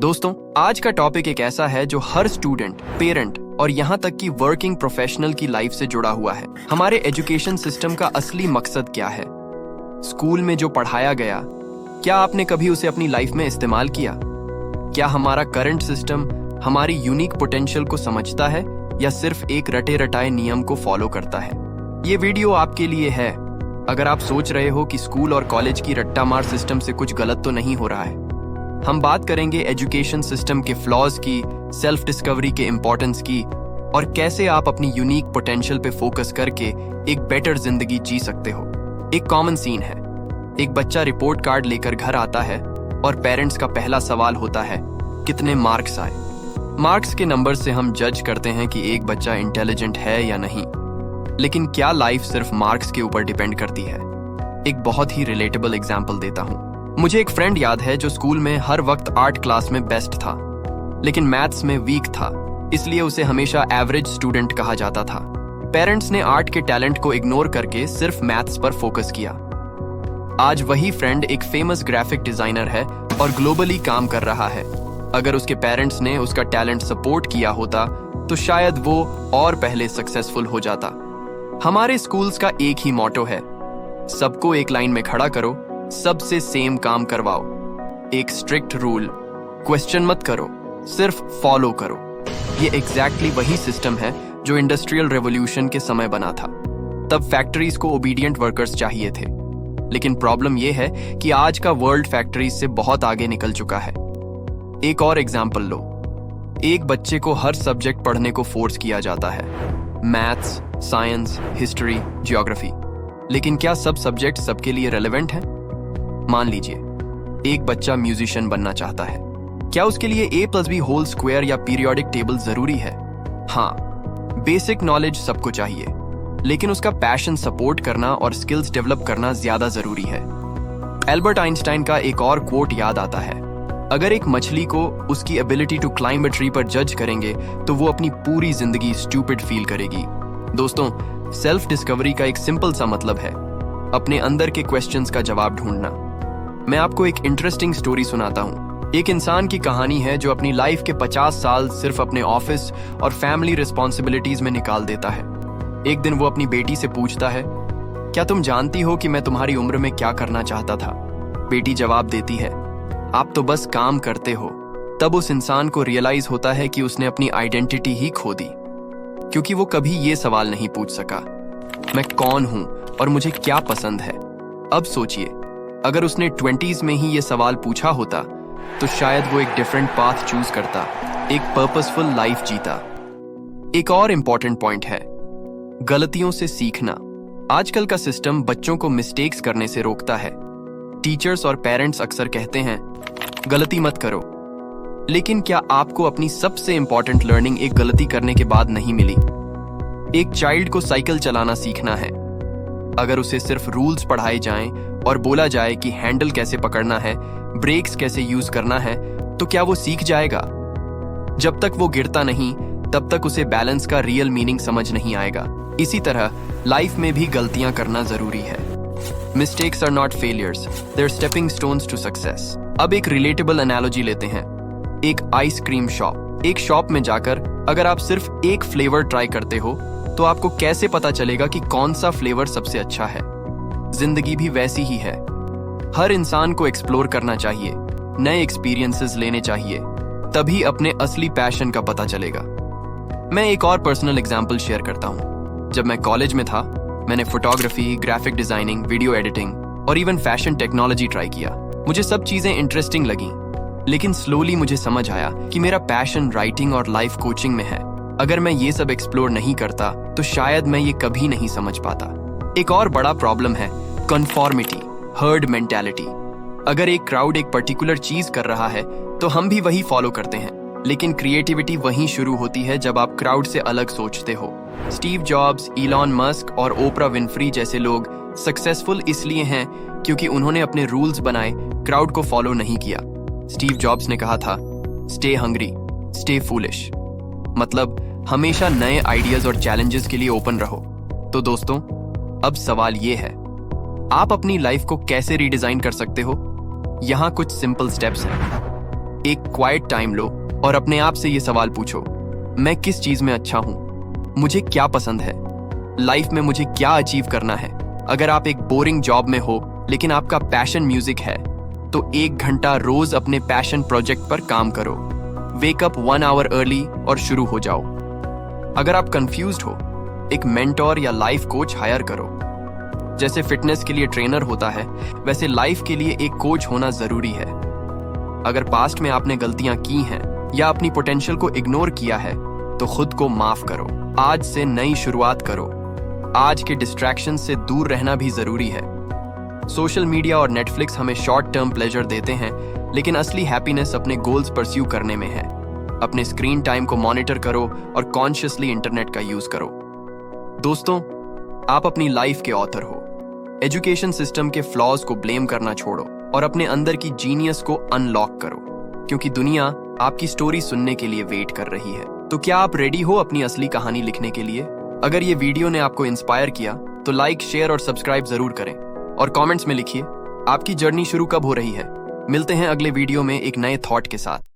दोस्तों, आज का टॉपिक एक ऐसा है जो हर स्टूडेंट, पेरेंट और यहाँ तक कि वर्किंग प्रोफेशनल की लाइफ से जुड़ा हुआ है। हमारे एजुकेशन सिस्टम का असली मकसद क्या है? स्कूल में जो पढ़ाया गया, क्या आपने कभी उसे अपनी लाइफ में इस्तेमाल किया? क्या हमारा करंट सिस्टम हमारी यूनिक पोटेंशियल को समझता है या सिर्फ एक रटे रटाए नियम को फॉलो करता है? ये वीडियो आपके लिए है अगर आप सोच रहे हो कि स्कूल और कॉलेज की रट्टा मार सिस्टम से कुछ गलत तो नहीं हो रहा है। हम बात करेंगे एजुकेशन सिस्टम के फ्लॉज की, सेल्फ डिस्कवरी के इम्पोर्टेंस की और कैसे आप अपनी यूनिक पोटेंशियल पे फोकस करके एक बेटर जिंदगी जी सकते हो। एक कॉमन सीन है, एक बच्चा रिपोर्ट कार्ड लेकर घर आता है और पेरेंट्स का पहला सवाल होता है, कितने मार्क्स आए? मार्क्स के नंबर से हम जज करते हैं कि एक बच्चा इंटेलिजेंट है या नहीं, लेकिन क्या लाइफ सिर्फ मार्क्स के ऊपर डिपेंड करती है? एक बहुत ही रिलेटेबल एग्जाम्पल देता हूँ। मुझे एक फ्रेंड याद है जो स्कूल में हर वक्त आर्ट क्लास में बेस्ट था, लेकिन मैथ्स में वीक था, इसलिए उसे हमेशा एवरेज स्टूडेंट कहा जाता था। पेरेंट्स ने आर्ट के टैलेंट को इग्नोर करके सिर्फ मैथ्स पर फोकस किया। आज वही फ्रेंड एक फेमस ग्राफिक डिजाइनर है और ग्लोबली काम कर रहा है। अगर उसके पेरेंट्स ने उसका टैलेंट सपोर्ट किया होता तो शायद वो और पहले सक्सेसफुल हो जाता। हमारे स्कूल्स का एक ही मोटो है, सबको एक लाइन में खड़ा करो, सबसे सेम काम करवाओ। एक स्ट्रिक्ट रूल, क्वेश्चन मत करो, सिर्फ फॉलो करो। ये एग्जैक्टली वही सिस्टम है जो इंडस्ट्रियल रेवोल्यूशन के समय बना था। तब फैक्ट्रीज को ओबीडिएंट वर्कर्स चाहिए थे, लेकिन प्रॉब्लम ये है कि आज का वर्ल्ड फैक्ट्रीज से बहुत आगे निकल चुका है। एक और एग्जाम्पल लो, एक बच्चे को हर सब्जेक्ट पढ़ने को फोर्स किया जाता है, मैथ्स, साइंस, हिस्ट्री, जियोग्राफी, लेकिन क्या सब सब्जेक्ट सबके लिए रेलेवेंट हैं? मान लीजिए एक बच्चा म्यूजिशियन बनना चाहता है, क्या उसके लिए a+b² या पीरियोडिक टेबल जरूरी है? हाँ, बेसिक नॉलेज सबको चाहिए, लेकिन उसका पैशन सपोर्ट करना और स्किल्स डेवलप करना ज्यादा जरूरी है। एल्बर्ट आइंस्टाइन का एक और कोट याद आता है, अगर एक मछली को उसकी ability to climb a tree पर जज करेंगे तो वो अपनी पूरी जिंदगी स्टूपिड फील करेगी। दोस्तों, सेल्फ डिस्कवरी का एक सिंपल सा मतलब है अपने अंदर के क्वेश्चंस का जवाब ढूंढना। मैं आपको एक इंटरेस्टिंग स्टोरी सुनाता हूँ। एक इंसान की कहानी है जो अपनी लाइफ के 50 साल सिर्फ अपने ऑफिस और फैमिली रिस्पॉन्सिबिलिटीज में निकाल देता है। एक दिन वो अपनी बेटी से पूछता है, क्या तुम जानती हो कि मैं तुम्हारी उम्र में क्या करना चाहता था? बेटी जवाब देती है, आप तो बस काम करते हो। तब उस इंसान को रियलाइज होता है कि उसने अपनी आइडेंटिटी ही खो दी, क्योंकि वो कभी ये सवाल नहीं पूछ सका, मैं कौन हूं और मुझे क्या पसंद है। अब सोचिए, अगर उसने 20s में ही ये सवाल पूछा होता तो शायद वो एक डिफरेंट पाथ चूज करता, एक पर्पसफुल लाइफ जीता। एक और इंपॉर्टेंट पॉइंट है, गलतियों से सीखना। आजकल का सिस्टम बच्चों को मिस्टेक्स करने से रोकता है। टीचर्स और पेरेंट्स अक्सर कहते हैं, गलती मत करो, लेकिन क्या आपको अपनी सबसे इंपॉर्टेंट लर्निंग एक गलती करने के बाद नहीं मिली? एक चाइल्ड को साइकिल चलाना सीखना है, अगर उसे सिर्फ रूल्स पढ़ाए जाएं और बोला जाए कि हैंडल कैसे पकड़ना है, ब्रेक्स कैसे यूज करना है, तो क्या वो सीख जाएगा? जब तक वो गिरता नहीं, तब तक उसे बैलेंस का रियल मीनिंग समझ नहीं आएगा। इसी तरह लाइफ में भी गलतियां करना जरूरी है। Mistakes are not failures, they are stepping stones to success. अब एक रिलेटेबल एनालॉजी लेते हैं, एक आइसक्रीम शॉप। एक शॉप में जाकर अगर आप सिर्फ एक फ्लेवर ट्राई करते हो तो आपको कैसे पता चलेगा कि कौन सा फ्लेवर सबसे अच्छा है? जिंदगी भी वैसी ही है, हर इंसान को एक्सप्लोर करना चाहिए, नए एक्सपीरियंसेस लेने चाहिए, तभी अपने असली पैशन का पता चलेगा। मैं एक और पर्सनल एग्जांपल शेयर करता हूँ। जब मैं कॉलेज में था, मैंने photography, graphic designing, video editing और इवन फैशन टेक्नोलॉजी ट्राई किया। मुझे सब चीजें इंटरेस्टिंग लगी, लेकिन स्लोली मुझे समझ आया कि मेरा पैशन राइटिंग और लाइफ कोचिंग में है। अगर मैं ये सब एक्सप्लोर नहीं करता तो शायद मैं ये कभी नहीं समझ पाता। एक और बड़ा प्रॉब्लम है कन्फॉर्मिटी, हर्ड मेंटालिटी। अगर एक क्राउड एक पर्टिकुलर चीज कर रहा है तो हम भी वही फॉलो करते हैं, लेकिन क्रिएटिविटी वहीं शुरू होती है जब आप क्राउड से अलग सोचते हो। स्टीव जॉब्स, इलॉन मस्क और ओपरा विनफ्री जैसे लोग सक्सेसफुल इसलिए हैं क्योंकि उन्होंने अपने रूल्स बनाए, क्राउड को फॉलो नहीं किया। स्टीव जॉब्स ने कहा था, स्टे हंग्री, स्टे फूलिश, मतलब हमेशा नए आइडियाज और चैलेंजेस के लिए ओपन रहो। तो दोस्तों, अब सवाल ये है, आप अपनी लाइफ को कैसे रीडिजाइन कर सकते हो? यहाँ कुछ सिंपल स्टेप्स हैं। एक क्वाइट टाइम लो और अपने आप से ये सवाल पूछो, मैं किस चीज में अच्छा हूं? मुझे क्या पसंद है? लाइफ में मुझे क्या अचीव करना है? अगर आप एक बोरिंग जॉब में हो लेकिन आपका पैशन म्यूजिक है, तो 1 घंटा रोज अपने पैशन प्रोजेक्ट पर काम करो। वेक अप 1 आवर अर्ली और शुरू हो जाओ। अगर आप कंफ्यूज्ड हो, एक मेंटोर या लाइफ कोच हायर करो। जैसे फिटनेस के लिए ट्रेनर होता है, वैसे लाइफ के लिए एक कोच होना जरूरी है। अगर पास्ट में आपने गलतियां की हैं या अपनी पोटेंशियल को इग्नोर किया है, तो खुद को माफ करो। आज से नई शुरुआत करो। आज के डिस्ट्रैक्शन से दूर रहना भी जरूरी है। सोशल मीडिया और नेटफ्लिक्स हमें शॉर्ट टर्म प्लेजर देते हैं, लेकिन असली हैप्पीनेस अपने गोल्स परस्यू करने में है। अपने स्क्रीन टाइम को मॉनिटर करो और कॉन्शियसली इंटरनेट का यूज करो। दोस्तों, आप अपनी लाइफ के ऑथर हो। एजुकेशन सिस्टम के फ्लॉज को ब्लेम करना छोड़ो और अपने अंदर की जीनियस को अनलॉक करो, क्योंकि दुनिया आपकी स्टोरी सुनने के लिए वेट कर रही है। तो क्या आप रेडी हो अपनी असली कहानी लिखने के लिए? अगर ये वीडियो ने आपको इंस्पायर किया तो लाइक, शेयर और सब्सक्राइब जरूर करें और कमेंट्स में लिखिए आपकी जर्नी शुरू कब हो रही है। मिलते हैं अगले वीडियो में एक नए थॉट के साथ।